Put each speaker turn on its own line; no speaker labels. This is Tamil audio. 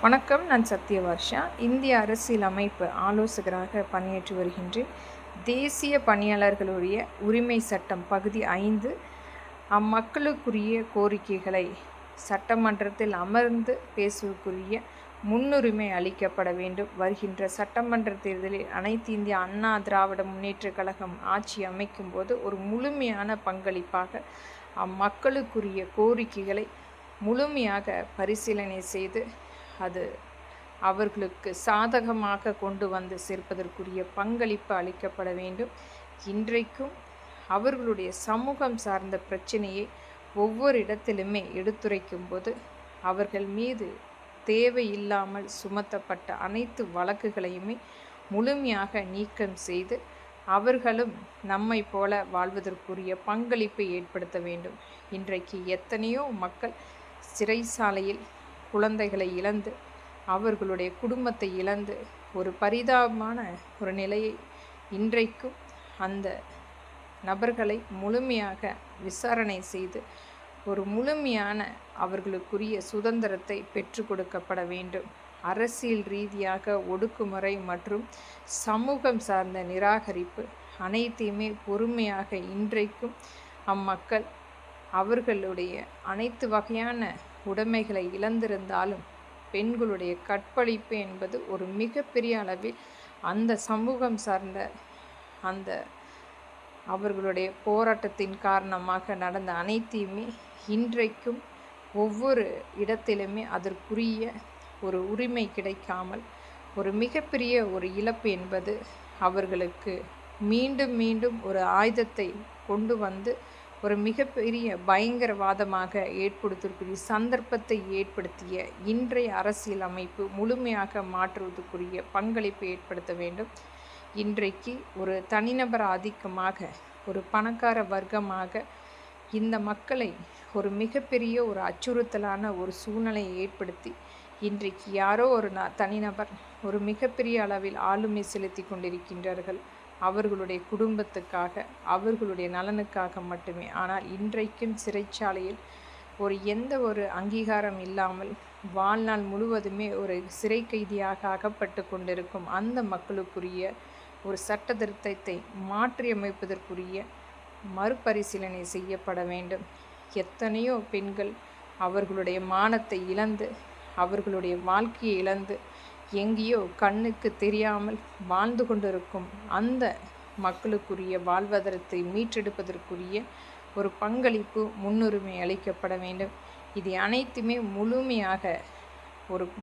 வணக்கம். நான் சத்யவர்ஷா. இந்திய அரசியல் அமைப்பு ஆலோசகராக பணியாற்றி வருகின்றேன். தேசிய பணியாளர்களுடைய உரிமை சட்டம் பகுதி 5 அம்மக்களுக்குரிய கோரிக்கைகளை சட்டமன்றத்தில் அமர்ந்து பேசுவதற்குரிய முன்னுரிமை அளிக்கப்பட வேண்டும். வருகின்ற சட்டமன்ற தேர்தலில் அனைத்து இந்திய அண்ணா திராவிட முன்னேற்றக் கழகம் ஆட்சி அமைக்கும் போது ஒரு முழுமையான பங்களிப்பாக அம்மக்களுக்குரிய கோரிக்கைகளை முழுமையாக பரிசீலனை செய்து அது அவர்களுக்கு சாதகமாக கொண்டு வந்து சேர்ப்பதற்குரிய பங்களிப்பு அளிக்கப்பட வேண்டும். இன்றைக்கும் அவர்களுடைய சமூகம் சார்ந்த பிரச்சனையை ஒவ்வொரு இடத்திலுமே எடுத்துரைக்கும் போது அவர்கள் மீது தேவையில்லாமல் சுமத்தப்பட்ட அனைத்து வழக்குகளையுமே முழுமையாக நீக்கம் செய்து அவர்களும் நம்மை போல வாழ்வதற்குரிய பங்களிப்பை ஏற்படுத்த வேண்டும். இன்றைக்கு எத்தனையோ மக்கள் சிறைச்சாலையில் குழந்தைகளை இழந்து அவர்களுடைய குடும்பத்தை இழந்து ஒரு பரிதாபமான ஒரு நிலையை இன்றைக்கும் அந்த நபர்களை முழுமையாக விசாரணை செய்து ஒரு முழுமையான அவர்களுக்குரிய சுதந்திரத்தை பெற்று கொடுக்கப்பட வேண்டும். அரசியல் ரீதியாக ஒடுக்குமுறை மற்றும் சமூகம் சார்ந்த நிராகரிப்பு அனைத்தையுமே பொறுமையாக இன்றைக்கும் அம்மக்கள் அவர்களுடைய அனைத்து வகையான உடைமைகளை இழந்திருந்தாலும் பெண்களுடைய கற்பழிப்பு என்பது ஒரு மிகப்பெரிய அளவில் அந்த சமூகம் சார்ந்த அந்த அவர்களுடைய போராட்டத்தின் காரணமாக நடந்த அனைத்தையுமே இன்றைக்கும் ஒவ்வொரு இடத்திலுமே அதற்குரிய ஒரு உரிமை கிடைக்காமல் ஒரு மிகப்பெரிய ஒரு இழப்பு என்பது அவர்களுக்கு மீண்டும் மீண்டும் ஒரு ஆயுதத்தை கொண்டு வந்து ஒரு மிகப்பெரிய பயங்கரவாதமாக ஏற்படுத்துவதற்குரிய சந்தர்ப்பத்தை ஏற்படுத்திய இன்றைய அரசியல் அமைப்பு முழுமையாக மாற்றுவதற்குரிய பங்களிப்பை ஏற்படுத்த வேண்டும். இன்றைக்கு ஒரு தனிநபர் ஆதிக்கமாக ஒரு பணக்கார வர்க்கமாக இந்த மக்களை ஒரு மிகப்பெரிய ஒரு அச்சுறுத்தலான ஒரு சூழ்நிலையை ஏற்படுத்தி இன்றைக்கு யாரோ ஒரு தனிநபர் ஒரு மிகப்பெரிய அளவில் ஆளுமை செலுத்தி கொண்டிருக்கின்றார்கள். அவர்களுடைய குடும்பத்துக்காக அவர்களுடைய நலனுக்காக மட்டுமே. ஆனால் இன்றைக்கும் சிறைச்சாலையில் ஒரு எந்த ஒரு அங்கீகாரம் இல்லாமல் வாழ்நாள் முழுவதுமே ஒரு சிறை கைதியாக அகப்பட்டு கொண்டிருக்கும் அந்த மக்களுக்குரிய ஒரு சட்ட திருத்தத்தை மாற்றியமைப்பதற்குரிய மறுபரிசீலனை செய்யப்பட வேண்டும். எத்தனையோ பெண்கள் அவர்களுடைய மானத்தை இழந்து அவர்களுடைய வாழ்க்கையை இழந்து எங்கேயோ கண்ணுக்கு தெரியாமல் வாழ்ந்து கொண்டிருக்கும் அந்த மக்களுக்குரிய வாழ்வாதாரத்தை மீட்டெடுப்பதற்குரிய ஒரு பங்களிப்பு முன்னுரிமை அளிக்கப்பட வேண்டும். இது அனைத்துமே முழுமையாக ஒரு